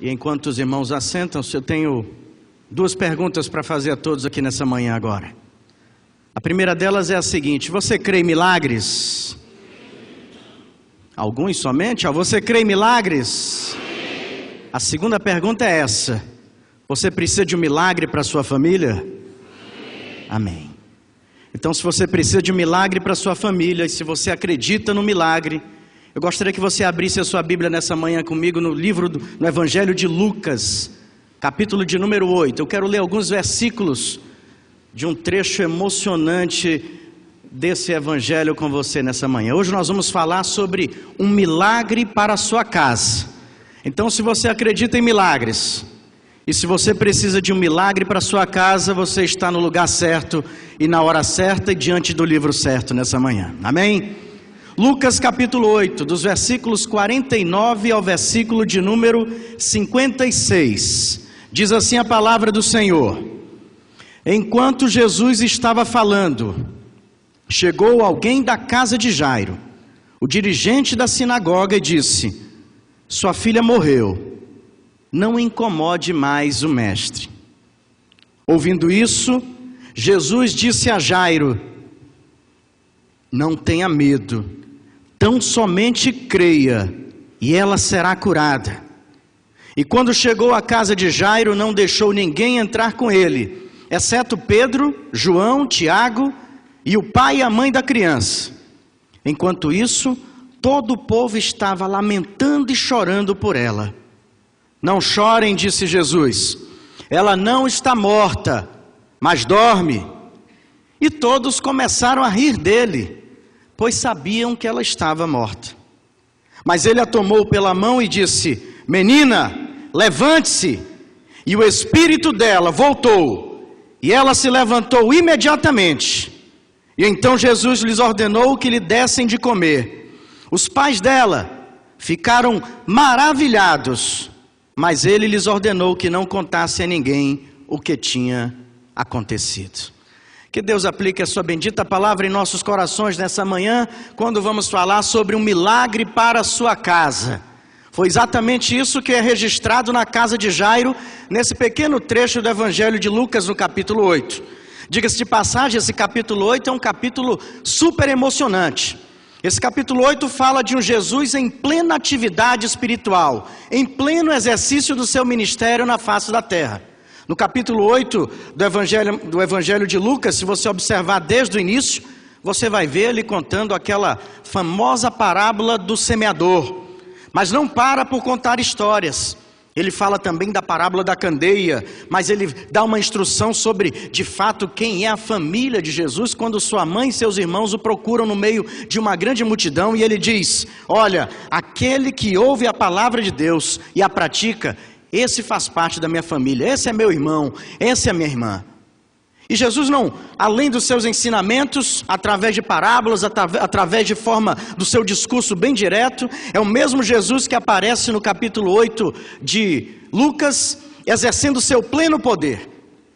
E enquanto os irmãos assentam, eu tenho duas perguntas para fazer a todos aqui nessa manhã agora. A primeira delas é a seguinte: você crê em milagres? Alguns somente? Você crê em milagres? A segunda pergunta é essa: você precisa de um milagre para a sua família? Amém. Então, se você precisa de um milagre para a sua família, e se você acredita no milagre, eu gostaria que você abrisse a sua Bíblia nessa manhã comigo no no Evangelho de Lucas, capítulo de número 8. Eu quero ler alguns versículos de um trecho emocionante desse Evangelho com você nessa manhã. Hoje nós vamos falar sobre um milagre para a sua casa. Então, se você acredita em milagres, e se você precisa de um milagre para a sua casa, você está no lugar certo, e na hora certa, e diante do livro certo nessa manhã. Amém? Lucas capítulo 8, dos versículos 49 ao versículo de número 56. Diz assim a palavra do Senhor: enquanto Jesus estava falando, chegou alguém da casa de Jairo, o dirigente da sinagoga, e disse: sua filha morreu, não incomode mais o mestre. Ouvindo isso, Jesus disse a Jairo: não tenha medo, tão somente creia, e ela será curada. E quando chegou à casa de Jairo, não deixou ninguém entrar com ele, exceto Pedro, João, Tiago e o pai e a mãe da criança. Enquanto isso, todo o povo estava lamentando e chorando por ela. Não chorem, disse Jesus, ela não está morta, mas dorme. E todos começaram a rir dele, pois sabiam que ela estava morta. Mas ele a tomou pela mão e disse: menina, levante-se. E o espírito dela voltou, e ela se levantou imediatamente. E então Jesus lhes ordenou que lhe dessem de comer. Os pais dela ficaram maravilhados, mas ele lhes ordenou que não contassem a ninguém o que tinha acontecido. Que Deus aplique a sua bendita palavra em nossos corações nessa manhã, quando vamos falar sobre um milagre para a sua casa. Foi exatamente isso que é registrado na casa de Jairo, nesse pequeno trecho do Evangelho de Lucas, no capítulo 8. Diga-se de passagem, esse capítulo 8 é um capítulo super emocionante. Esse capítulo 8 fala de um Jesus em plena atividade espiritual, em pleno exercício do seu ministério na face da terra. No capítulo 8 do Evangelho de Lucas, se você observar desde o início, você vai ver ele contando aquela famosa parábola do semeador. Mas não para por contar histórias. Ele fala também da parábola da candeia, mas ele dá uma instrução sobre, de fato, quem é a família de Jesus, quando sua mãe e seus irmãos o procuram no meio de uma grande multidão, e ele diz: olha, aquele que ouve a palavra de Deus e a pratica, esse faz parte da minha família, esse é meu irmão, essa é minha irmã. E Jesus não, além dos seus ensinamentos, através de parábolas, através de forma do seu discurso bem direto, é o mesmo Jesus que aparece no capítulo 8 de Lucas, exercendo seu pleno poder.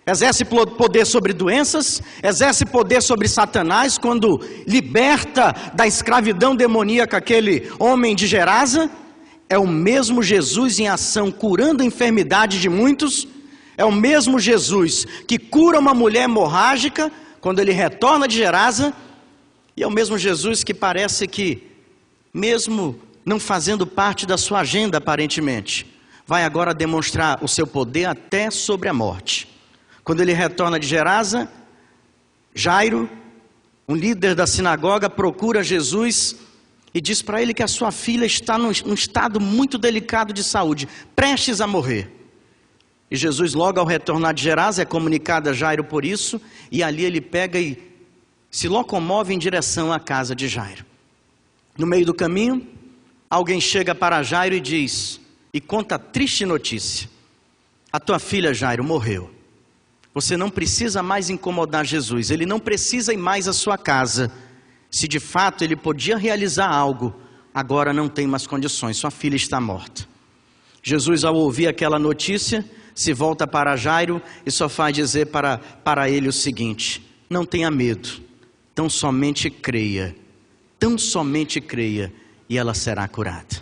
Exerce poder sobre doenças, exerce poder sobre Satanás, quando liberta da escravidão demoníaca aquele homem de Gerasa. É o mesmo Jesus em ação, curando a enfermidade de muitos. É o mesmo Jesus que cura uma mulher hemorrágica quando ele retorna de Gerasa. E é o mesmo Jesus que parece que, mesmo não fazendo parte da sua agenda aparentemente, vai agora demonstrar o seu poder até sobre a morte. Quando ele retorna de Gerasa, Jairo, um líder da sinagoga, procura Jesus e diz para ele que a sua filha está num estado muito delicado de saúde, prestes a morrer. E Jesus, logo ao retornar de Gerasa, é comunicado a Jairo por isso, e ali ele pega e se locomove em direção à casa de Jairo. No meio do caminho, alguém chega para Jairo e diz, e conta a triste notícia: a tua filha, Jairo, morreu. Você não precisa mais incomodar Jesus, ele não precisa ir mais à sua casa. Se de fato ele podia realizar algo, agora não tem mais condições, sua filha está morta. Jesus, ao ouvir aquela notícia, se volta para Jairo e só faz dizer para ele o seguinte: não tenha medo, tão somente creia, e ela será curada.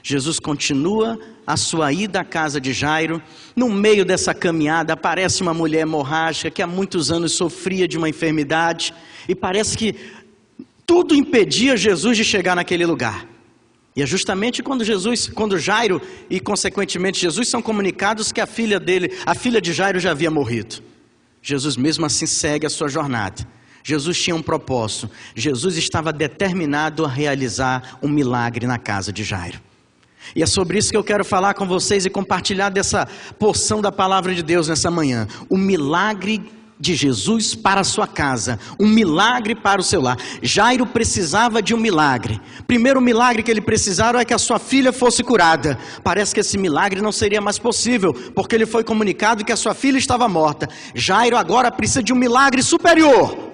Jesus continua a sua ida à casa de Jairo, no meio dessa caminhada aparece uma mulher hemorrágica que há muitos anos sofria de uma enfermidade, e parece que tudo impedia Jesus de chegar naquele lugar. E é justamente quando Jairo e consequentemente Jesus são comunicados que a filha de Jairo já havia morrido. Jesus mesmo assim segue a sua jornada. Jesus tinha um propósito. Jesus estava determinado a realizar um milagre na casa de Jairo. E é sobre isso que eu quero falar com vocês e compartilhar dessa porção da palavra de Deus nessa manhã. O milagre de Jesus para a sua casa, um milagre para o seu lar. Jairo precisava de um milagre. Primeiro milagre que ele precisava é que a sua filha fosse curada. Parece que esse milagre não seria mais possível, porque ele foi comunicado que a sua filha estava morta. Jairo agora precisa de um milagre superior.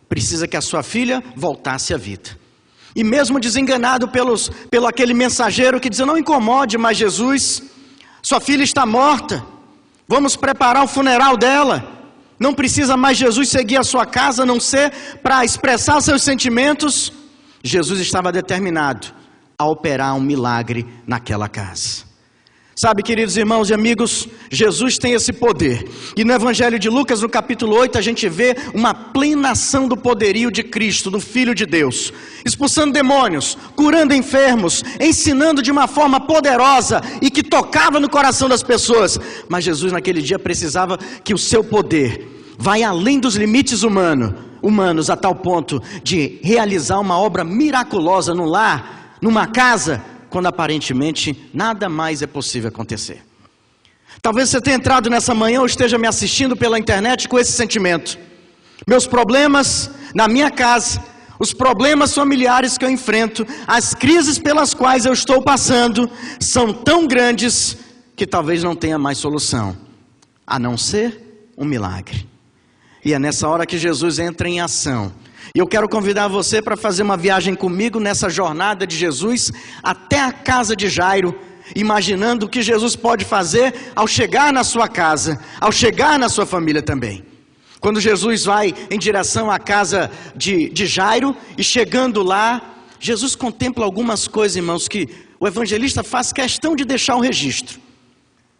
Precisa que a sua filha voltasse à vida. E mesmo desenganado pelo aquele mensageiro que diz: não incomode mais Jesus, sua filha está morta, vamos preparar o funeral dela. Não precisa mais Jesus seguir a sua casa, a não ser para expressar seus sentimentos. Jesus estava determinado a operar um milagre naquela casa. Sabe, queridos irmãos e amigos, Jesus tem esse poder. E no Evangelho de Lucas, no capítulo 8, a gente vê uma plena ação do poderio de Cristo, do Filho de Deus. Expulsando demônios, curando enfermos, ensinando de uma forma poderosa e que tocava no coração das pessoas. Mas Jesus naquele dia precisava que o seu poder vai além dos limites humanos, a tal ponto de realizar uma obra miraculosa no lar, numa casa, quando aparentemente nada mais é possível acontecer. Talvez você tenha entrado nessa manhã ou esteja me assistindo pela internet com esse sentimento. Meus problemas na minha casa, os problemas familiares que eu enfrento, as crises pelas quais eu estou passando, são tão grandes que talvez não tenha mais solução, a não ser um milagre. E é nessa hora que Jesus entra em ação. E eu quero convidar você para fazer uma viagem comigo nessa jornada de Jesus até a casa de Jairo, imaginando o que Jesus pode fazer ao chegar na sua casa, ao chegar na sua família também. Quando Jesus vai em direção à casa de Jairo e chegando lá, Jesus contempla algumas coisas, irmãos, que o evangelista faz questão de deixar um registro.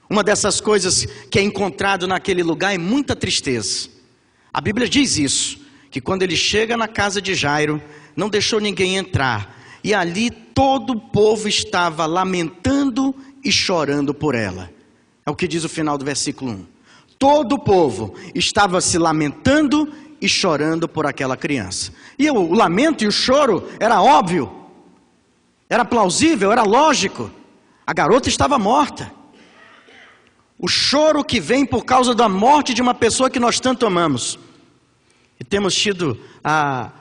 Uma dessas coisas que é encontrado naquele lugar é muita tristeza. A Bíblia diz isso, que quando ele chega na casa de Jairo, não deixou ninguém entrar, e ali todo o povo estava lamentando e chorando por ela. É o que diz o final do versículo 1. Todo o povo estava se lamentando e chorando por aquela criança. E o lamento e o choro era óbvio, era plausível, era lógico. A garota estava morta. O choro que vem por causa da morte de uma pessoa que nós tanto amamos. E temos tido a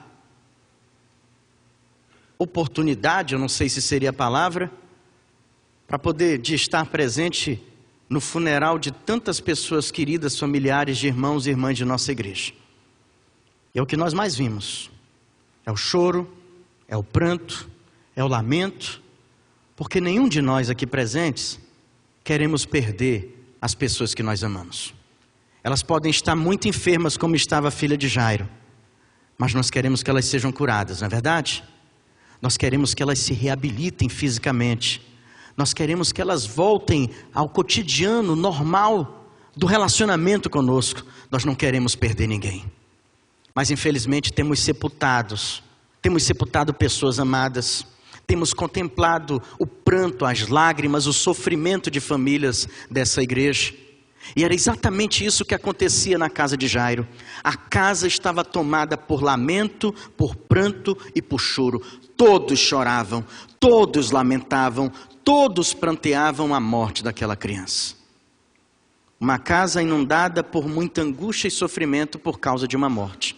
oportunidade, eu não sei se seria a palavra, para poder estar presente no funeral de tantas pessoas queridas, familiares de irmãos e irmãs de nossa igreja. E é o que nós mais vimos. É o choro, é o pranto, é o lamento, porque nenhum de nós aqui presentes queremos perder as pessoas que nós amamos. Elas podem estar muito enfermas, como estava a filha de Jairo, mas nós queremos que elas sejam curadas, não é verdade? Nós queremos que elas se reabilitem fisicamente. Nós queremos que elas voltem ao cotidiano normal do relacionamento conosco. Nós não queremos perder ninguém. Mas infelizmente temos sepultado pessoas amadas. Temos contemplado o pranto, as lágrimas, o sofrimento de famílias dessa igreja. E era exatamente isso que acontecia na casa de Jairo. A casa estava tomada por lamento, por pranto e por choro. Todos choravam, todos lamentavam, todos pranteavam a morte daquela criança. Uma casa inundada por muita angústia e sofrimento por causa de uma morte.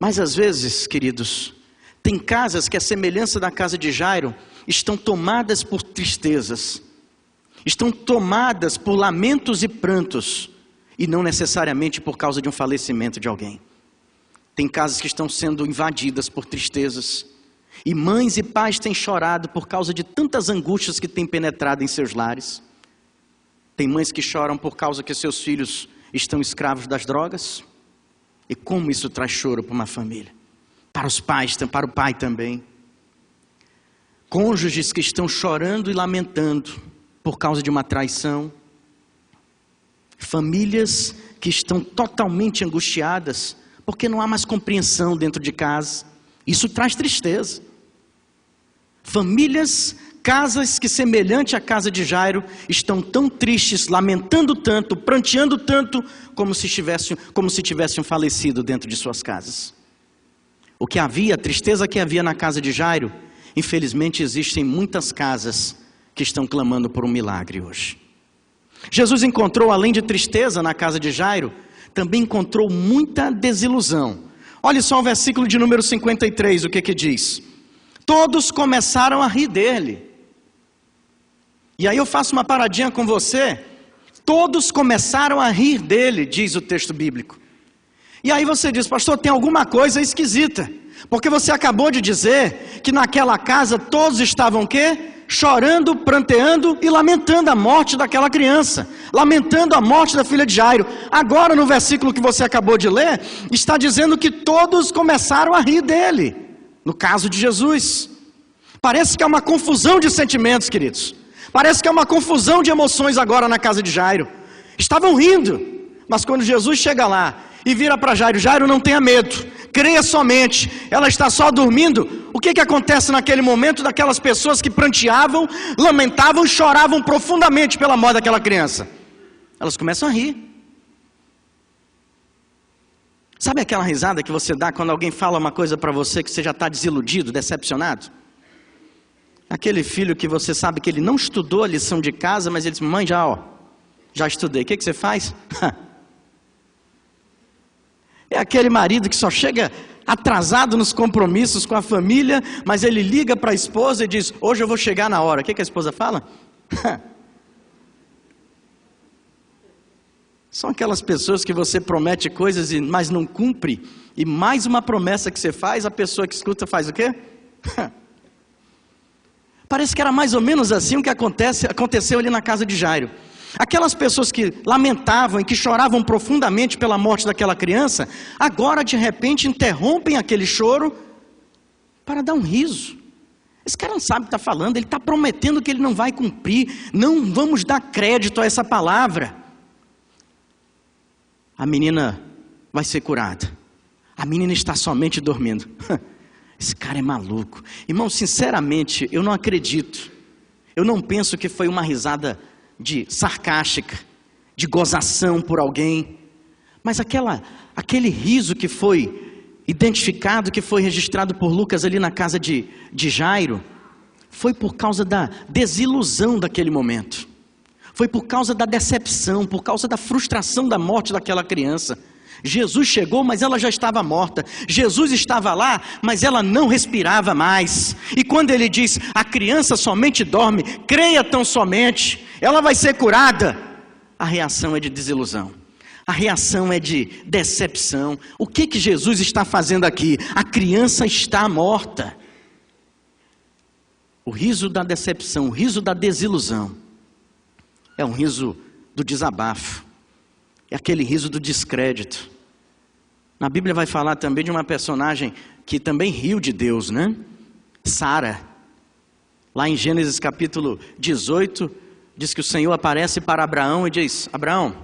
Mas às vezes, queridos, tem casas que, à semelhança da casa de Jairo, estão tomadas por tristezas. Estão tomadas por lamentos e prantos, e não necessariamente por causa de um falecimento de alguém. Tem casas que estão sendo invadidas por tristezas, e mães e pais têm chorado por causa de tantas angústias que têm penetrado em seus lares. Tem mães que choram por causa que seus filhos estão escravos das drogas, e como isso traz choro para uma família, para os pais, para o pai também. cônjuges que estão chorando e lamentando por causa de uma traição, famílias que estão totalmente angustiadas porque não há mais compreensão dentro de casa. Isso traz tristeza. Famílias, casas que, semelhante à casa de Jairo, estão tão tristes, lamentando tanto, pranteando tanto, como se tivessem falecido dentro de suas casas. O que havia, a tristeza que havia na casa de Jairo, infelizmente existem muitas casas que estão clamando por um milagre hoje. Jesus encontrou, além de tristeza na casa de Jairo, também encontrou muita desilusão. Olha só o versículo de número 53, o que diz? Todos começaram a rir dele. E aí eu faço uma paradinha com você. Todos começaram a rir dele, diz o texto bíblico. E aí você diz, pastor, tem alguma coisa esquisita. Porque você acabou de dizer que naquela casa todos estavam o quê? Chorando, pranteando e lamentando a morte daquela criança, lamentando a morte da filha de Jairo. Agora no versículo que você acabou de ler, está dizendo que todos começaram a rir dele, no caso de Jesus. Parece que há uma confusão de sentimentos, queridos. Parece que há uma confusão de emoções agora na casa de Jairo. Estavam rindo, mas quando Jesus chega lá e vira para Jairo, Jairo, não tenha medo, creia somente, ela está só dormindo. O que acontece naquele momento daquelas pessoas que pranteavam, lamentavam e choravam profundamente pela morte daquela criança? Elas começam a rir. Sabe aquela risada que você dá quando alguém fala uma coisa para você que você já está desiludido, decepcionado? Aquele filho que você sabe que ele não estudou a lição de casa, mas ele diz, mãe, já estudei. O que você faz? É aquele marido que só chega atrasado nos compromissos com a família, mas ele liga para a esposa e diz, hoje eu vou chegar na hora. O que a esposa fala? São aquelas pessoas que você promete coisas, mas não cumpre, e mais uma promessa que você faz, a pessoa que escuta faz o quê? Parece que era mais ou menos assim o que aconteceu ali na casa de Jairo. Aquelas pessoas que lamentavam e que choravam profundamente pela morte daquela criança, agora de repente interrompem aquele choro para dar um riso. Esse cara não sabe o que está falando, ele está prometendo que ele não vai cumprir, não vamos dar crédito a essa palavra. A menina vai ser curada, a menina está somente dormindo. Esse cara é maluco. Irmão, sinceramente, eu não acredito, eu não penso que foi uma risada sarcástica, de gozação por alguém, mas aquele riso que foi identificado, que foi registrado por Lucas ali na casa de Jairo, foi por causa da desilusão daquele momento, foi por causa da decepção, por causa da frustração da morte daquela criança. Jesus chegou, mas ela já estava morta. Jesus estava lá, mas ela não respirava mais. E quando ele diz, a criança somente dorme, creia tão somente, ela vai ser curada. A reação é de desilusão. A reação é de decepção. O que Jesus está fazendo aqui? A criança está morta. O riso da decepção, o riso da desilusão, é um riso do desabafo. É aquele riso do descrédito. Na Bíblia vai falar também de uma personagem que também riu de Deus, né? Sara. Lá em Gênesis capítulo 18, diz que o Senhor aparece para Abraão e diz, Abraão,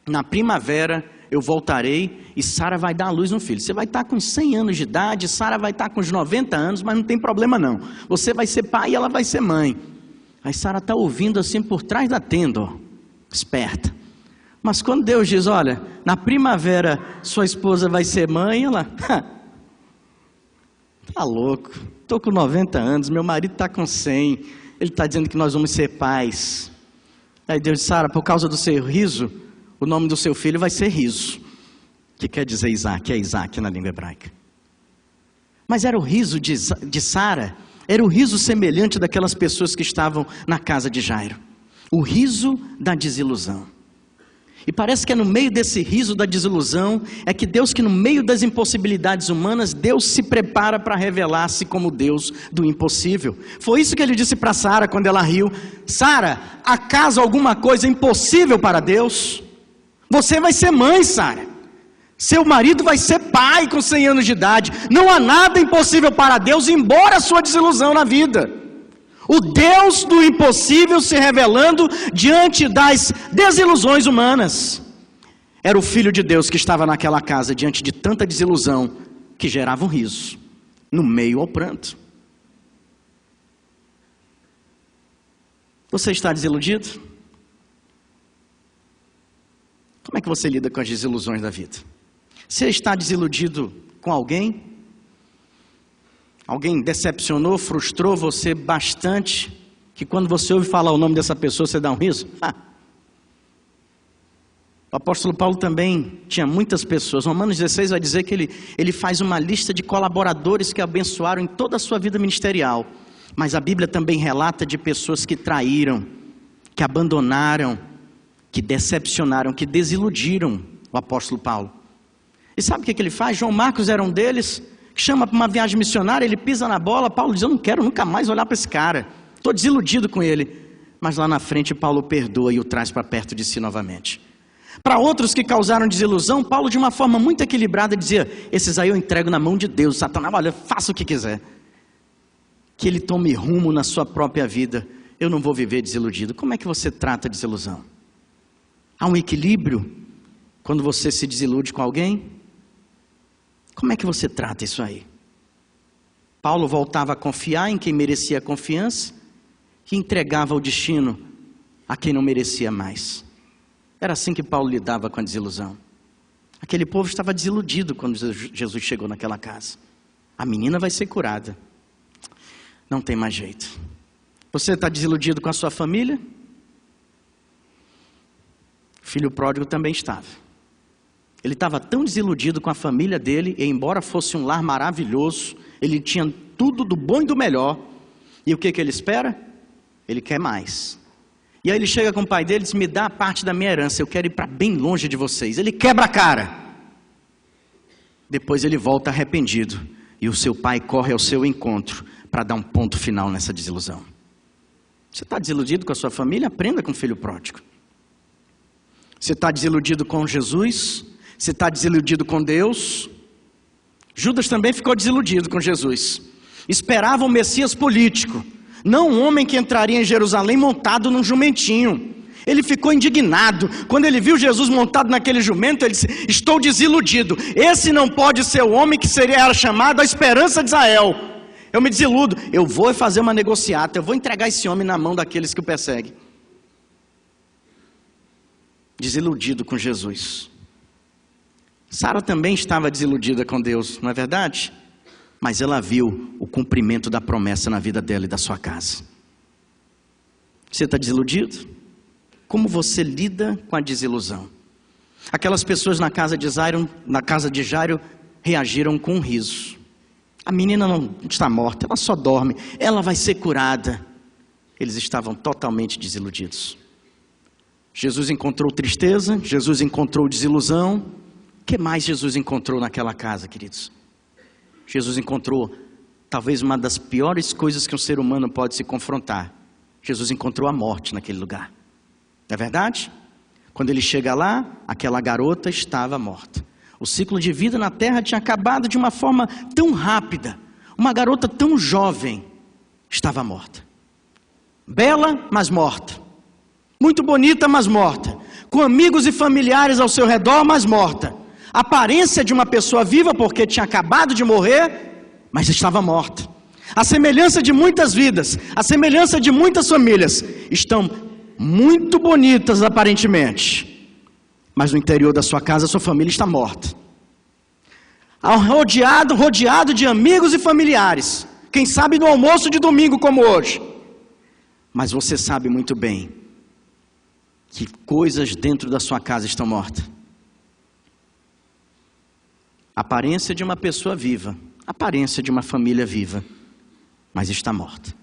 na primavera eu voltarei e Sara vai dar à luz um filho. Você vai estar com 100 anos de idade, Sara vai estar com uns 90 anos, mas não tem problema não. Você vai ser pai e ela vai ser mãe. Aí Sara está ouvindo assim por trás da tenda, ó, esperta. Mas quando Deus diz, olha, na primavera sua esposa vai ser mãe, ela, tá louco, estou com 90 anos, meu marido está com 100, ele está dizendo que nós vamos ser pais. Aí Deus disse, Sara, por causa do seu riso, o nome do seu filho vai ser Riso, que quer dizer Isaac, é Isaac na língua hebraica. Mas era o riso de Sara, era o riso semelhante daquelas pessoas que estavam na casa de Jairo, o riso da desilusão. E parece que é no meio desse riso da desilusão, é que Deus, que no meio das impossibilidades humanas, Deus se prepara para revelar-se como Deus do impossível. Foi isso que ele disse para Sara quando ela riu, Sara, acaso alguma coisa impossível para Deus? Você vai ser mãe, Sara, seu marido vai ser pai com 100 anos de idade, não há nada impossível para Deus, embora a sua desilusão na vida. O Deus do impossível se revelando diante das desilusões humanas. Era o Filho de Deus que estava naquela casa diante de tanta desilusão que gerava um riso, no meio ao pranto. Você está desiludido? Como é que você lida com as desilusões da vida? Você está desiludido com alguém? Alguém decepcionou, frustrou você bastante, que quando você ouve falar o nome dessa pessoa, você dá um riso? O apóstolo Paulo também tinha muitas pessoas. Romanos 16 vai dizer que ele faz uma lista de colaboradores que abençoaram em toda a sua vida ministerial. Mas a Bíblia também relata de pessoas que traíram, que abandonaram, que decepcionaram, que desiludiram o apóstolo Paulo. E sabe o que ele faz? João Marcos era um deles, que chama para uma viagem missionária, ele pisa na bola. Paulo diz: eu não quero nunca mais olhar para esse cara, estou desiludido com ele. Mas lá na frente Paulo perdoa e o traz para perto de si novamente. Para outros que causaram desilusão, Paulo de uma forma muito equilibrada dizia: esses aí eu entrego na mão de Deus, Satanás, olha, faça o que quiser. Que ele tome rumo na sua própria vida, eu não vou viver desiludido. Como é que você trata a desilusão? Há um equilíbrio quando você se desilude com alguém? Como é que você trata isso aí? Paulo voltava a confiar em quem merecia confiança e entregava o destino a quem não merecia mais. Era assim que Paulo lidava com a desilusão. Aquele povo estava desiludido quando Jesus chegou naquela casa. A menina vai ser curada. Não tem mais jeito. Você está desiludido com a sua família? O filho pródigo também estava. Ele estava tão desiludido com a família dele, e embora fosse um lar maravilhoso, ele tinha tudo do bom e do melhor. E o que ele espera? Ele quer mais. E aí ele chega com o pai dele e diz: me dá a parte da minha herança, eu quero ir para bem longe de vocês. Ele quebra a cara. Depois ele volta arrependido, e o seu pai corre ao seu encontro para dar um ponto final nessa desilusão. Você está desiludido com a sua família? Aprenda com o filho pródigo. Você está desiludido com Jesus? Você está desiludido com Deus? Judas também ficou desiludido com Jesus. Esperava um Messias político, não um homem que entraria em Jerusalém montado num jumentinho. Ele ficou indignado. Quando ele viu Jesus montado naquele jumento, ele disse: estou desiludido. Esse não pode ser o homem que era chamado a esperança de Israel. Eu me desiludo. Eu vou fazer uma negociata. Eu vou entregar esse homem na mão daqueles que o perseguem. Desiludido com Jesus. Sara também estava desiludida com Deus, não é verdade? Mas ela viu o cumprimento da promessa na vida dela e da sua casa. Você está desiludido? Como você lida com a desilusão? Aquelas pessoas na casa de Jairo reagiram com um riso. A menina não está morta, ela só dorme, ela vai ser curada. Eles estavam totalmente desiludidos. Jesus encontrou tristeza, Jesus encontrou desilusão. O que mais Jesus encontrou naquela casa, queridos? Jesus encontrou talvez uma das piores coisas que um ser humano pode se confrontar. Jesus encontrou a morte naquele lugar. Não é verdade? Quando ele chega lá, aquela garota estava morta. O ciclo de vida na terra tinha acabado de uma forma tão rápida. Uma garota tão jovem estava morta. Bela, mas morta. Muito bonita, mas morta. Com amigos e familiares ao seu redor, mas morta. Aparência de uma pessoa viva, porque tinha acabado de morrer, mas estava morta. A semelhança de muitas vidas, a semelhança de muitas famílias, estão muito bonitas aparentemente, mas no interior da sua casa, a sua família está morta. Rodeado de amigos e familiares, quem sabe no almoço de domingo como hoje. Mas você sabe muito bem que coisas dentro da sua casa estão mortas. Aparência de uma pessoa viva, aparência de uma família viva, mas está morta.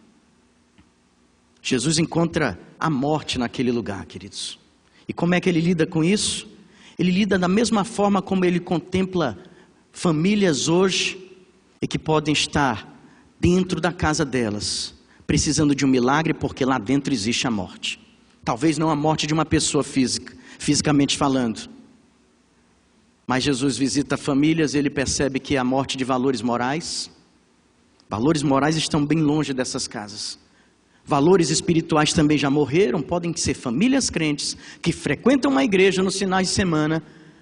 Jesus encontra a morte naquele lugar, queridos. E como é que ele lida com isso? Ele lida da mesma forma como ele contempla famílias hoje e que podem estar dentro da casa delas, precisando de um milagre, porque lá dentro existe a morte. Talvez não a morte de uma pessoa fisicamente falando, mas Jesus visita famílias e ele percebe que é a morte de valores morais. Valores morais estão bem longe dessas casas. Valores espirituais também já morreram. Podem ser famílias crentes que frequentam uma igreja nos finais de semana,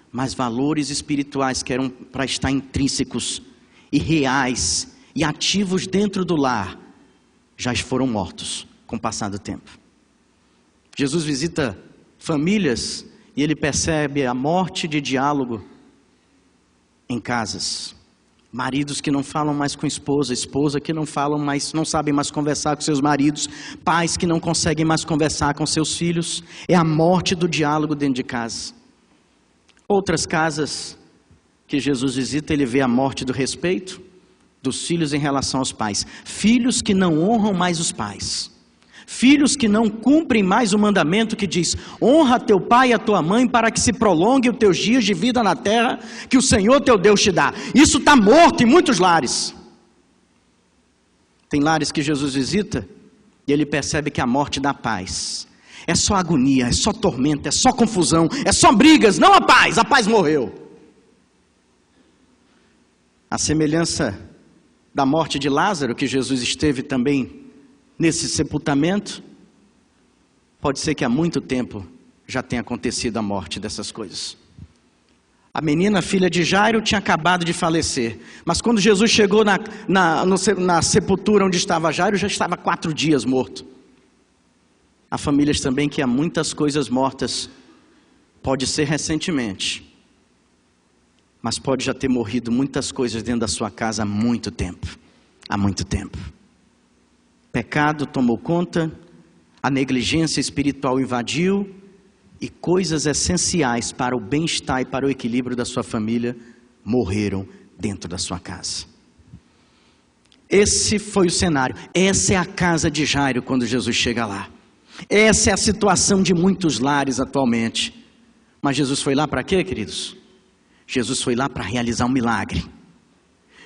mas valores espirituais que eram para estar intrínsecos e reais e ativos dentro do lar, já foram mortos com o passar do tempo. Jesus visita famílias e ele percebe a morte de diálogo em casas. Maridos que não falam mais com esposa que não sabem mais conversar com seus maridos, pais que não conseguem mais conversar com seus filhos. É a morte do diálogo dentro de casa. Outras casas que Jesus visita, ele vê a morte do respeito dos filhos em relação aos pais. Filhos que não honram mais os pais. Filhos que não cumprem mais o mandamento que diz: honra teu pai e a tua mãe para que se prolongue os teus dias de vida na terra que o Senhor teu Deus te dá. Isso está morto em muitos lares. Tem lares que Jesus visita e ele percebe que a morte dá paz. É só agonia, é só tormento, é só confusão, é só brigas, não a paz morreu. A semelhança da morte de Lázaro, que Jesus esteve também nesse sepultamento, pode ser que há muito tempo já tenha acontecido a morte dessas coisas. A menina, filha de Jairo, tinha acabado de falecer, mas quando Jesus chegou na sepultura onde estava Jairo, já estava 4 dias morto. Há famílias também que há muitas coisas mortas, pode ser recentemente, mas pode já ter morrido muitas coisas dentro da sua casa há muito tempo. Há muito tempo. Pecado tomou conta, a negligência espiritual invadiu e coisas essenciais para o bem-estar e para o equilíbrio da sua família morreram dentro da sua casa. Esse foi o cenário. Essa é a casa de Jairo quando Jesus chega lá. Essa é a situação de muitos lares atualmente. Mas Jesus foi lá para quê, queridos? Jesus foi lá para realizar um milagre.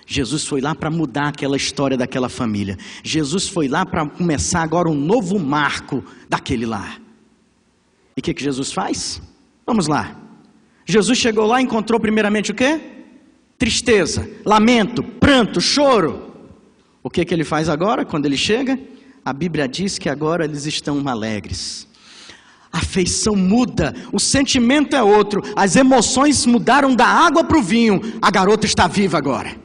Jesus foi lá para mudar aquela história daquela família. Jesus foi lá para começar agora um novo marco daquele lar. E o que Jesus faz? Vamos lá. Jesus chegou lá e encontrou primeiramente o quê? Tristeza, lamento, pranto, choro. O que ele faz agora quando ele chega? A Bíblia diz que agora eles estão alegres. A feição muda, o sentimento é outro, as emoções mudaram da água para o vinho. A garota está viva agora.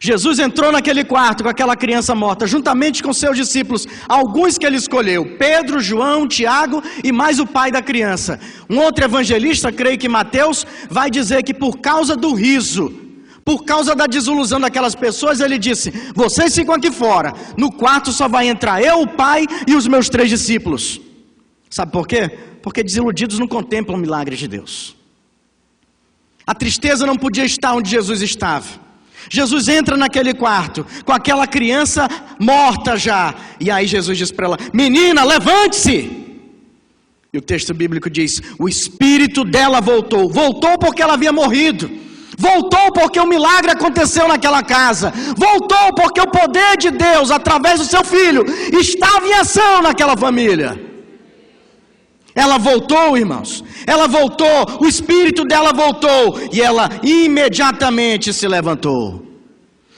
Jesus entrou naquele quarto com aquela criança morta, juntamente com seus discípulos, alguns que ele escolheu, Pedro, João, Tiago e mais o pai da criança. Um outro evangelista, creio que Mateus, vai dizer que por causa do riso, por causa da desilusão daquelas pessoas, ele disse: vocês ficam aqui fora, no quarto só vai entrar eu, o pai e os meus 3 discípulos. Sabe por quê? Porque desiludidos não contemplam milagres de Deus. A tristeza não podia estar onde Jesus estava. Jesus entra naquele quarto com aquela criança morta já, e aí Jesus diz para ela: menina, levante-se. E o texto bíblico diz: o espírito dela voltou porque ela havia morrido, voltou porque o milagre aconteceu naquela casa, voltou porque o poder de Deus através do seu filho estava em ação naquela família. Ela voltou, irmãos, ela voltou, o espírito dela voltou, e ela imediatamente se levantou.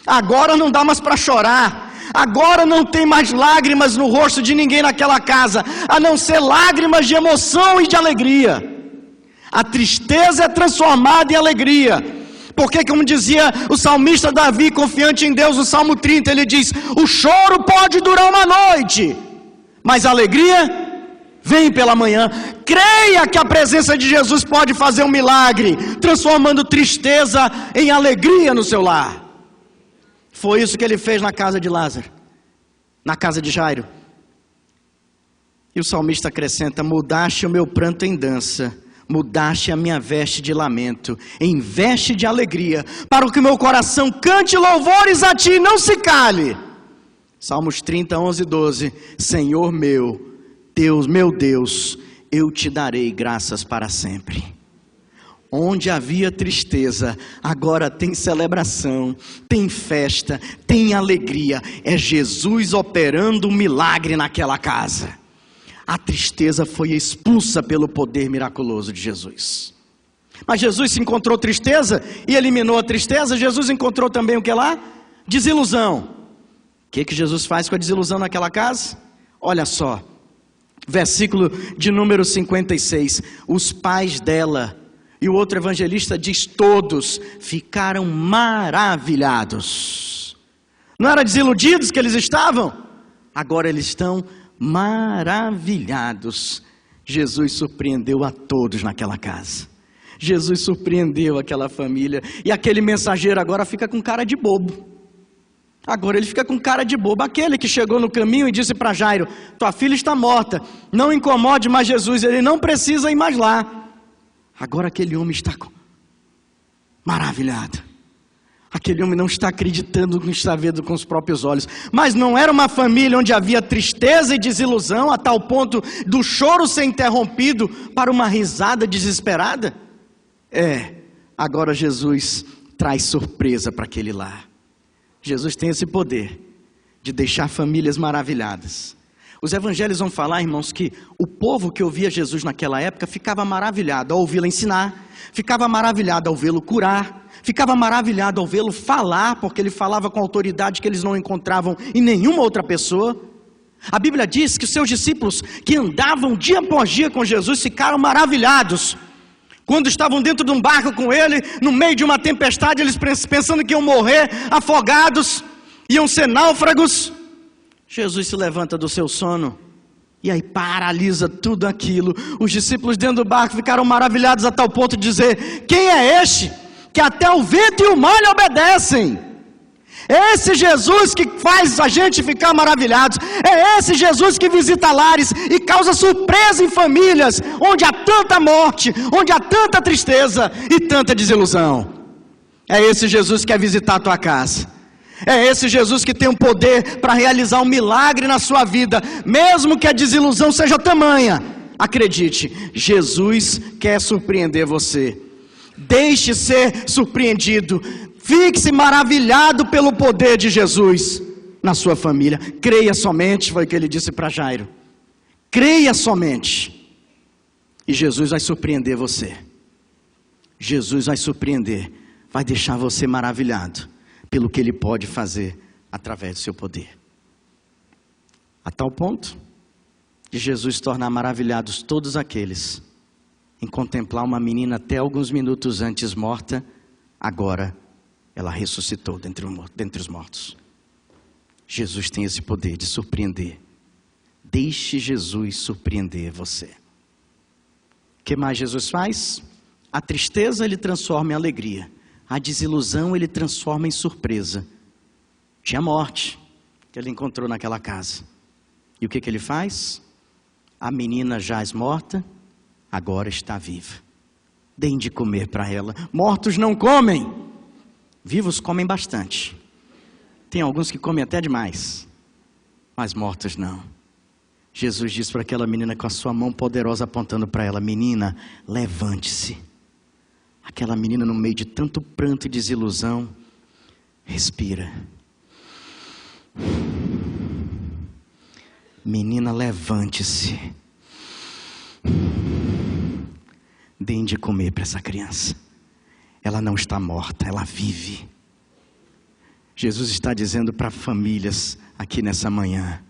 Agora não dá mais para chorar, agora não tem mais lágrimas no rosto de ninguém naquela casa, a não ser lágrimas de emoção e de alegria. A tristeza é transformada em alegria, porque como dizia o salmista Davi, confiante em Deus, no Salmo 30, ele diz: o choro pode durar uma noite, mas a alegria vem pela manhã. Creia que a presença de Jesus pode fazer um milagre, transformando tristeza em alegria no seu lar. Foi isso que ele fez na casa de Lázaro, na casa de Jairo. E o salmista acrescenta: mudaste o meu pranto em dança, mudaste a minha veste de lamento em veste de alegria, para que o meu coração cante louvores a ti e não se cale. Salmos 30, 11 e 12. Senhor meu Deus, meu Deus, eu te darei graças para sempre. Onde havia tristeza, agora tem celebração, tem festa, tem alegria. É Jesus operando um milagre naquela casa. A tristeza foi expulsa pelo poder miraculoso de Jesus. Mas Jesus se encontrou tristeza e eliminou a tristeza. Jesus encontrou também o que lá? Desilusão. O que Jesus faz com a desilusão naquela casa? Olha só, versículo de número 56. Os pais dela, e o outro evangelista diz: todos ficaram maravilhados. Não era desiludidos que eles estavam? Agora eles estão maravilhados. Jesus surpreendeu a todos naquela casa. Jesus surpreendeu aquela família. E aquele mensageiro agora fica com cara de bobo. Agora ele fica com cara de bobo. Aquele que chegou no caminho e disse para Jairo: tua filha está morta, não incomode mais Jesus, ele não precisa ir mais lá. Agora aquele homem está maravilhado. Aquele homem não está acreditando no que está vendo com os próprios olhos. Mas não era uma família onde havia tristeza e desilusão, a tal ponto do choro ser interrompido para uma risada desesperada? Agora Jesus traz surpresa para aquele lar. Jesus tem esse poder de deixar famílias maravilhadas. Os evangelhos vão falar, irmãos, que o povo que ouvia Jesus naquela época ficava maravilhado ao ouvi-lo ensinar, ficava maravilhado ao vê-lo curar, ficava maravilhado ao vê-lo falar, porque ele falava com autoridade que eles não encontravam em nenhuma outra pessoa. A Bíblia diz que os seus discípulos que andavam dia após dia com Jesus ficaram maravilhados. Quando estavam dentro de um barco com ele, no meio de uma tempestade, eles pensando que iam morrer afogados, iam ser náufragos. Jesus se levanta do seu sono e aí paralisa tudo aquilo. Os discípulos dentro do barco ficaram maravilhados a tal ponto de dizer: quem é este que até o vento e o mar lhe obedecem? É esse Jesus que faz a gente ficar maravilhados. É esse Jesus que visita lares e causa surpresa em famílias onde há tanta morte, onde há tanta tristeza e tanta desilusão. É esse Jesus que quer visitar a tua casa. É esse Jesus que tem o poder para realizar um milagre na sua vida, mesmo que a desilusão seja tamanha. Acredite, Jesus quer surpreender você. Deixe ser surpreendido. Fique-se maravilhado pelo poder de Jesus na sua família. Creia somente, foi o que ele disse para Jairo. Creia somente. E Jesus vai surpreender você. Jesus vai surpreender, vai deixar você maravilhado pelo que Ele pode fazer através do seu poder. A tal ponto de Jesus tornar maravilhados todos aqueles em contemplar uma menina até alguns minutos antes morta, agora ela ressuscitou dentre os mortos. Jesus tem esse poder de surpreender. Deixe Jesus surpreender você. O que mais Jesus faz? A tristeza Ele transforma em alegria. A desilusão Ele transforma em surpresa. Tinha morte que Ele encontrou naquela casa. E o que Ele faz? A menina jaz morta, agora está viva. Deem de comer para ela. Mortos não comem, vivos comem bastante. Tem alguns que comem até demais, mas mortos não. Jesus disse para aquela menina com a sua mão poderosa apontando para ela: menina, levante-se. Aquela menina, no meio de tanto pranto e desilusão, respira. Menina, levante-se. Deem de comer para essa criança. Ela não está morta, ela vive. Jesus está dizendo para famílias aqui nessa manhã: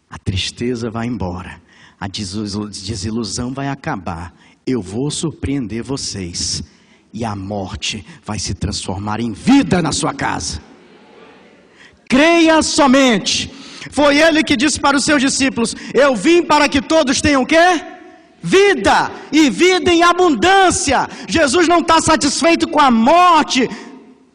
a tristeza vai embora, a desilusão vai acabar. Eu vou surpreender vocês. E a morte vai se transformar em vida na sua casa. Creia somente. Foi Ele que disse para os seus discípulos: eu vim para que todos tenham o quê? Vida, e vida em abundância. Jesus não está satisfeito com a morte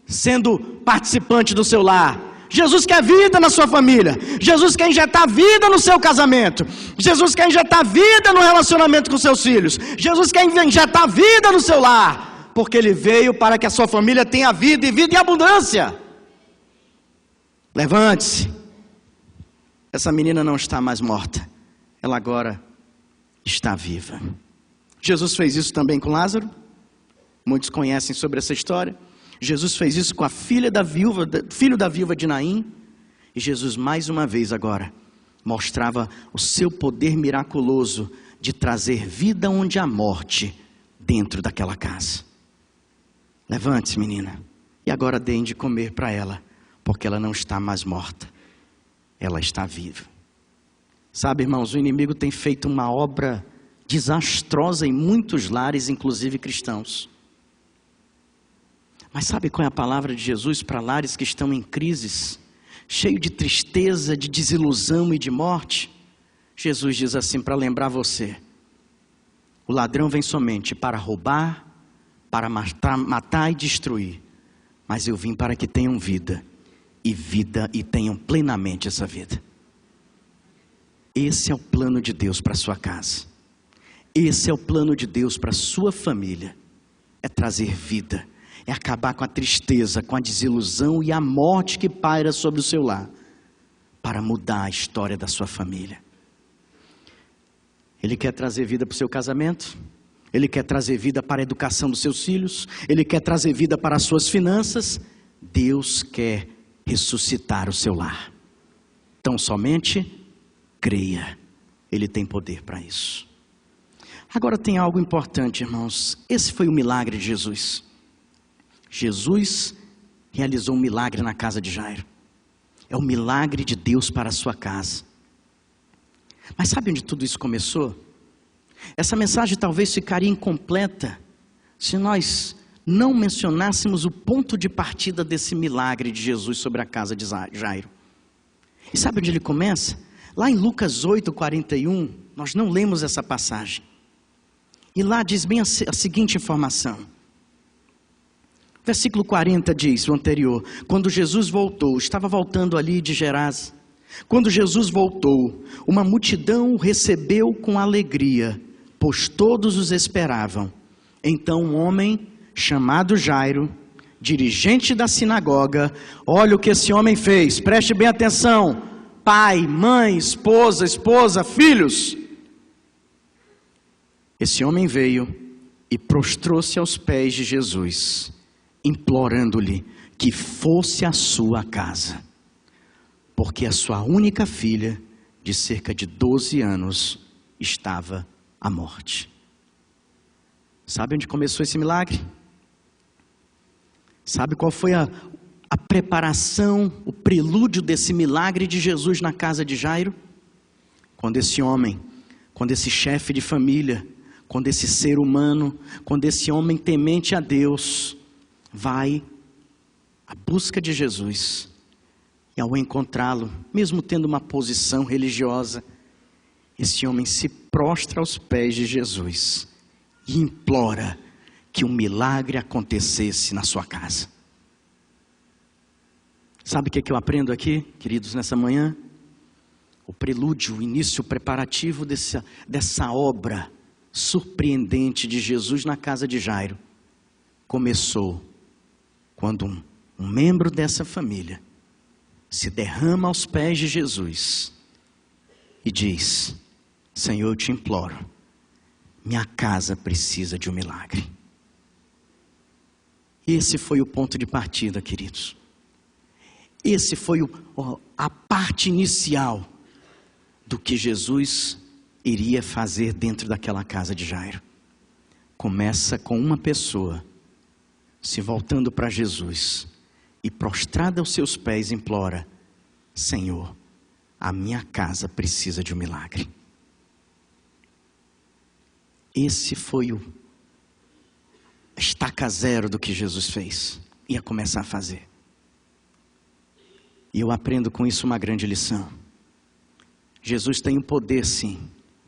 sendo participante do seu lar. Jesus quer vida na sua família. Jesus quer injetar vida no seu casamento. Jesus quer injetar vida no relacionamento com seus filhos. Jesus quer injetar vida no seu lar, porque Ele veio para que a sua família tenha vida e vida em abundância. Levante-se. Essa menina não está mais morta, ela agora está viva. Jesus fez isso também com Lázaro. Muitos conhecem sobre essa história. Jesus fez isso com a filho da viúva de Naim. E Jesus mais uma vez agora mostrava o seu poder miraculoso de trazer vida onde há morte dentro daquela casa. Levante-se, menina, e agora deem de comer para ela, porque ela não está mais morta, ela está viva. Sabe, irmãos, o inimigo tem feito uma obra desastrosa em muitos lares, inclusive cristãos. Mas sabe qual é a palavra de Jesus para lares que estão em crises, cheio de tristeza, de desilusão e de morte? Jesus diz assim, para lembrar você: o ladrão vem somente para roubar, para matar e destruir, mas eu vim para que tenham vida, e tenham plenamente essa vida. Esse é o plano de Deus para a sua casa. Esse é o plano de Deus para a sua família. É trazer vida, é acabar com a tristeza, com a desilusão e a morte que paira sobre o seu lar, para mudar a história da sua família. Ele quer trazer vida para o seu casamento, Ele quer trazer vida para a educação dos seus filhos, Ele quer trazer vida para as suas finanças. Deus quer ressuscitar o seu lar. Então somente creia, Ele tem poder para isso. Agora tem algo importante, irmãos. Esse foi o milagre de Jesus. Jesus realizou um milagre na casa de Jairo. É o milagre de Deus para a sua casa. Mas sabe onde tudo isso começou? Essa mensagem talvez ficaria incompleta se nós não mencionássemos o ponto de partida desse milagre de Jesus sobre a casa de Jairo. E sabe onde ele começa? Lá em Lucas 8:41, nós não lemos essa passagem. E lá diz bem a seguinte informação. Versículo 40 diz, o anterior: quando Jesus voltou, estava voltando ali de Gerasa. Quando Jesus voltou, uma multidão o recebeu com alegria, pois todos os esperavam. Então um homem chamado Jairo, dirigente da sinagoga, olha o que esse homem fez, preste bem atenção, pai, mãe, esposa, filhos. Esse homem veio e prostrou-se aos pés de Jesus, implorando-lhe que fosse à sua casa, porque a sua única filha, de cerca de 12 anos, estava à morte. Sabe onde começou esse milagre? Sabe qual foi a preparação, o prelúdio desse milagre de Jesus na casa de Jairo? Quando esse homem, quando esse chefe de família, quando esse ser humano, quando esse homem temente a Deus, vai à busca de Jesus, e ao encontrá-lo, mesmo tendo uma posição religiosa, esse homem se prostra aos pés de Jesus e implora que um milagre acontecesse na sua casa. Sabe o que eu aprendo aqui, queridos, nessa manhã? O prelúdio, o início preparativo dessa obra surpreendente de Jesus na casa de Jairo começou quando um membro dessa família se derrama aos pés de Jesus e diz: Senhor, eu te imploro, minha casa precisa de um milagre. Esse foi o ponto de partida, queridos. Esse foi a parte inicial do que Jesus iria fazer dentro daquela casa de Jairo. Começa com uma pessoa se voltando para Jesus e prostrada aos seus pés implora: Senhor, a minha casa precisa de um milagre. Esse foi a estaca zero do que Jesus fez, ia começar a fazer. E eu aprendo com isso uma grande lição. Jesus tem o poder sim,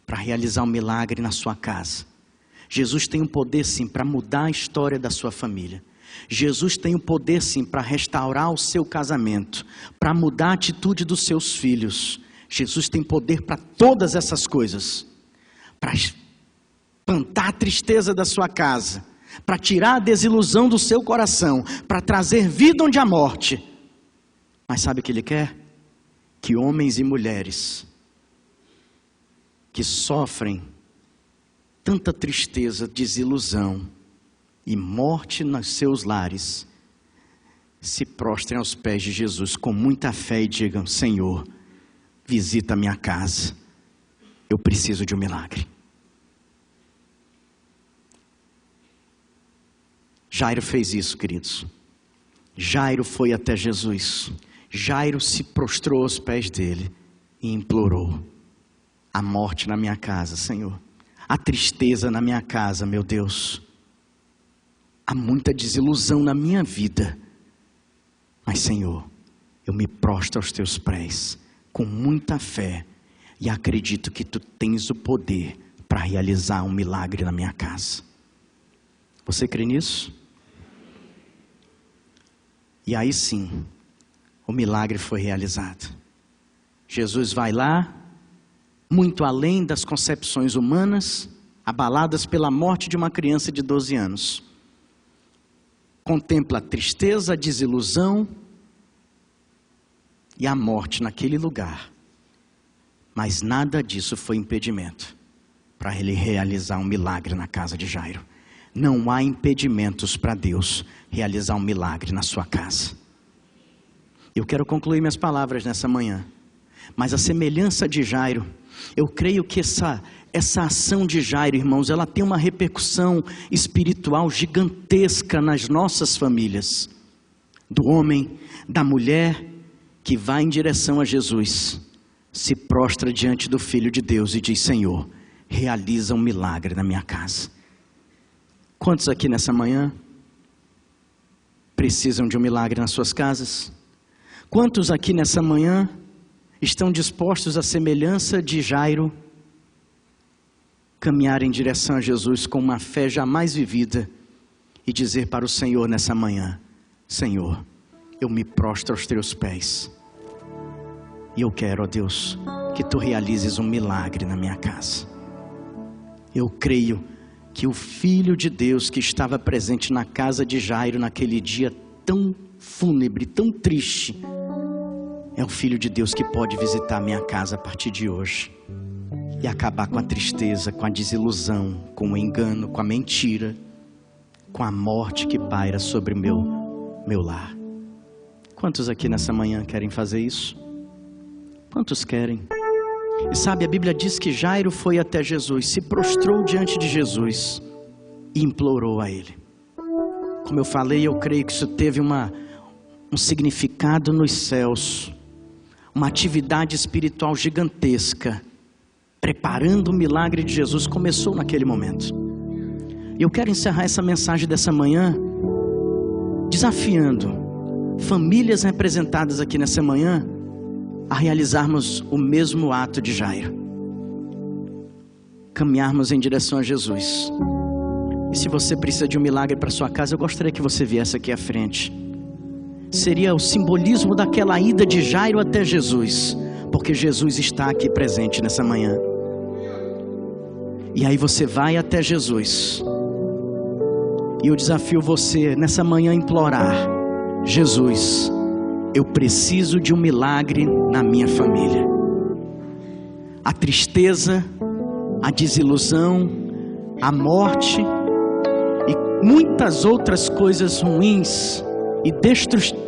para realizar um milagre na sua casa. Jesus tem o poder sim, para mudar a história da sua família. Jesus tem o poder sim, para restaurar o seu casamento, para mudar a atitude dos seus filhos. Jesus tem poder para todas essas coisas, para espantar a tristeza da sua casa, para tirar a desilusão do seu coração, para trazer vida onde há morte. Mas sabe o que Ele quer? Que homens e mulheres que sofrem tanta tristeza, desilusão e morte nos seus lares, se prostrem aos pés de Jesus com muita fé e digam: Senhor, visita a minha casa, eu preciso de um milagre. Jairo fez isso, queridos. Jairo foi até Jesus. Jairo se prostrou aos pés dele e implorou: a morte na minha casa, Senhor, a tristeza na minha casa, meu Deus. Há muita desilusão na minha vida, mas Senhor, eu me prostro aos teus pés, com muita fé, e acredito que tu tens o poder para realizar um milagre na minha casa. Você crê nisso? E aí sim, o milagre foi realizado. Jesus vai lá, muito além das concepções humanas, abaladas pela morte de uma criança de 12 anos. Contempla a tristeza, a desilusão e a morte naquele lugar. Mas nada disso foi impedimento para ele realizar um milagre na casa de Jairo. Não há impedimentos para Deus realizar um milagre na sua casa. Eu quero concluir minhas palavras nessa manhã. Mas a semelhança de Jairo, eu creio que essa ação de Jairo, irmãos, ela tem uma repercussão espiritual gigantesca nas nossas famílias. Do homem, da mulher que vai em direção a Jesus, se prostra diante do Filho de Deus e diz: Senhor, realiza um milagre na minha casa. Quantos aqui nessa manhã precisam de um milagre nas suas casas? Quantos aqui nessa manhã estão dispostos à semelhança de Jairo, caminhar em direção a Jesus com uma fé jamais vivida e dizer para o Senhor nessa manhã: Senhor, eu me prostro aos teus pés e eu quero, ó Deus, que tu realizes um milagre na minha casa. Eu creio que o Filho de Deus que estava presente na casa de Jairo naquele dia tão fúnebre, tão triste, é o Filho de Deus que pode visitar a minha casa a partir de hoje e acabar com a tristeza, com a desilusão, com o engano, com a mentira, com a morte que paira sobre meu lar. Quantos aqui nessa manhã querem fazer isso? Quantos querem? E sabe, a Bíblia diz que Jairo foi até Jesus, se prostrou diante de Jesus e implorou a Ele. Como eu falei, eu creio que isso teve um significado nos céus, uma atividade espiritual gigantesca, preparando o milagre de Jesus, começou naquele momento. E eu quero encerrar essa mensagem dessa manhã, desafiando famílias representadas aqui nessa manhã, a realizarmos o mesmo ato de Jairo, caminharmos em direção a Jesus. E se você precisa de um milagre para sua casa, eu gostaria que você viesse aqui à frente. Seria o simbolismo daquela ida de Jairo até Jesus, porque Jesus está aqui presente nessa manhã. E aí você vai até Jesus, e eu desafio você nessa manhã a implorar: Jesus, eu preciso de um milagre na minha família. A tristeza, a desilusão, a morte e muitas outras coisas ruins e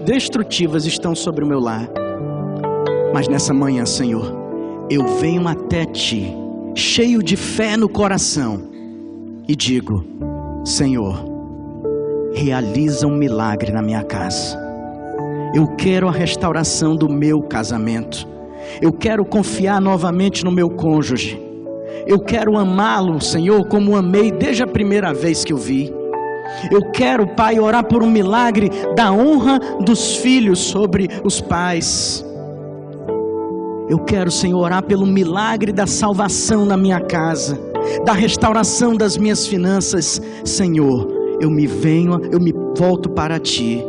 destrutivas estão sobre o meu lar. Mas nessa manhã, Senhor, eu venho até Ti, cheio de fé no coração, e digo: Senhor, realiza um milagre na minha casa. Eu quero a restauração do meu casamento. Eu quero confiar novamente no meu cônjuge. Eu quero amá-lo, Senhor, como amei desde a primeira vez que o vi. Eu quero, Pai, orar por um milagre da honra dos filhos sobre os pais. Eu quero, Senhor, orar pelo milagre da salvação na minha casa, da restauração das minhas finanças. Senhor, eu me volto para Ti.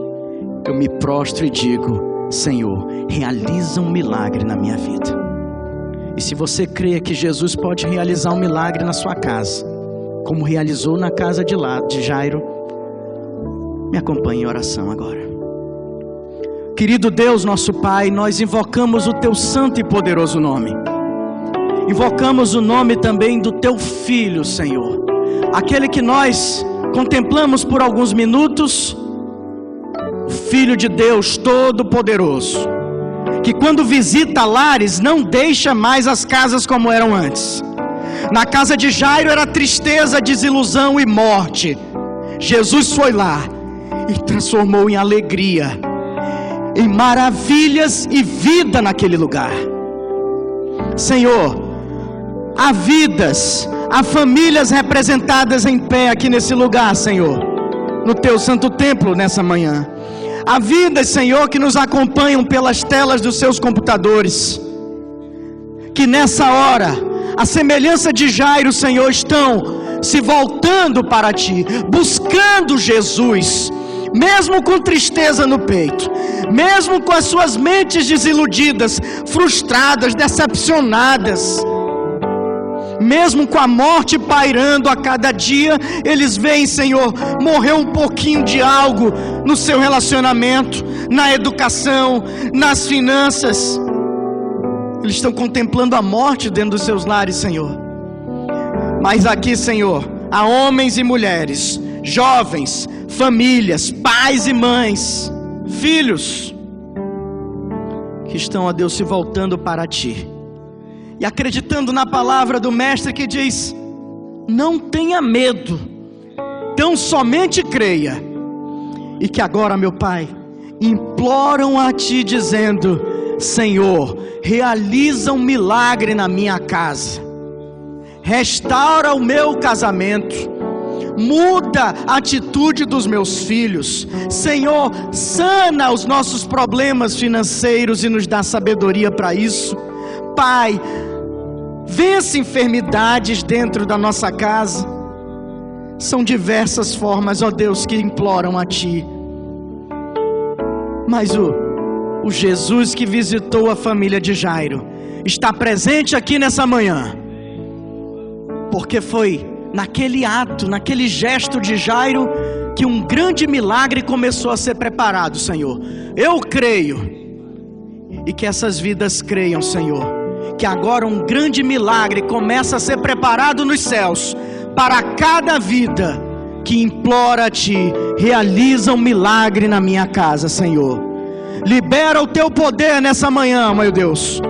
Eu me prostro e digo: Senhor, realiza um milagre na minha vida. E se você crê que Jesus pode realizar um milagre na sua casa, como realizou na casa de Jairo, me acompanhe em oração agora. Querido Deus, nosso Pai, nós invocamos o Teu santo e poderoso nome. Invocamos o nome também do Teu Filho, Senhor, aquele que nós contemplamos por alguns minutos, o Filho de Deus Todo-Poderoso, que quando visita lares não deixa mais as casas como eram antes. Na casa de Jairo era tristeza, desilusão e morte. Jesus foi lá e transformou em alegria, em maravilhas e vida naquele lugar. Senhor, há vidas, há famílias representadas em pé aqui nesse lugar, Senhor, no Teu santo templo nessa manhã. Há vidas, Senhor, que nos acompanham pelas telas dos seus computadores, que nessa hora, a semelhança de Jairo, Senhor, estão se voltando para Ti, buscando Jesus, mesmo com tristeza no peito, mesmo com as suas mentes desiludidas, frustradas, decepcionadas, mesmo com a morte pairando a cada dia, eles veem, Senhor, morrer um pouquinho de algo no seu relacionamento, na educação, nas finanças. Eles estão contemplando a morte dentro dos seus lares, Senhor. Mas aqui, Senhor, há homens e mulheres, jovens, famílias, pais e mães, filhos, que estão, ó Deus, se voltando para Ti e acreditando na palavra do Mestre que diz: não tenha medo, tão somente creia. E que agora, meu Pai, imploram a Ti dizendo: Senhor, realiza um milagre na minha casa, restaura o meu casamento, muda a atitude dos meus filhos, Senhor, sana os nossos problemas financeiros e nos dá sabedoria para isso. Pai, vence enfermidades dentro da nossa casa. São diversas formas, ó Deus, que imploram a Ti. Mas o Jesus que visitou a família de Jairo está presente aqui nessa manhã, porque foi naquele ato, naquele gesto de Jairo, que um grande milagre começou a ser preparado, Senhor. Eu creio, e que essas vidas creiam, Senhor, que agora um grande milagre começa a ser preparado nos céus, para cada vida que implora a Ti. Realiza um milagre na minha casa, Senhor. Libera o Teu poder nessa manhã, meu Deus,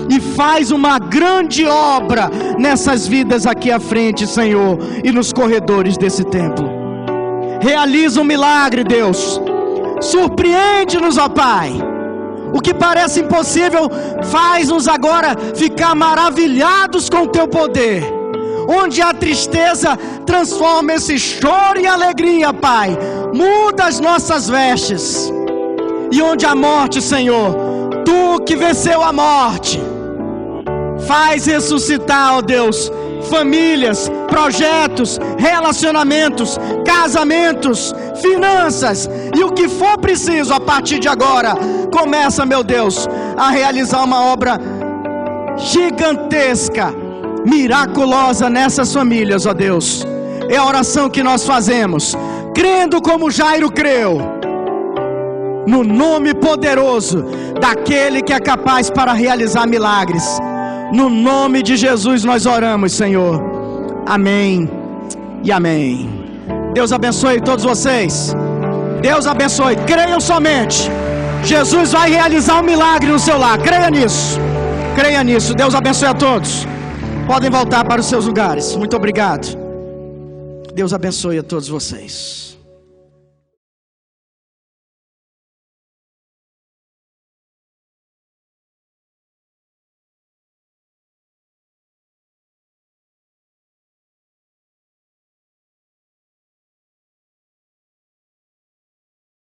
e faz uma grande obra nessas vidas aqui à frente, Senhor, e nos corredores desse templo. Realiza um milagre, Deus. Surpreende-nos, ó Pai. O que parece impossível, faz-nos agora ficar maravilhados com o Teu poder. Onde a tristeza, transforma esse choro em alegria, Pai. Muda as nossas vestes. E onde a morte, Senhor, Tu que venceu a morte, faz ressuscitar, ó Deus, famílias, projetos, relacionamentos, casamentos, finanças, e o que for preciso a partir de agora. Começa, meu Deus, a realizar uma obra gigantesca, miraculosa nessas famílias, ó Deus. É a oração que nós fazemos, crendo como Jairo creu, no nome poderoso daquele que é capaz para realizar milagres. No nome de Jesus nós oramos, Senhor. Amém e amém. Deus abençoe todos vocês. Deus abençoe. Creiam somente. Jesus vai realizar um milagre no seu lar. Creia nisso. Creia nisso. Deus abençoe a todos. Podem voltar para os seus lugares. Muito obrigado. Deus abençoe a todos vocês.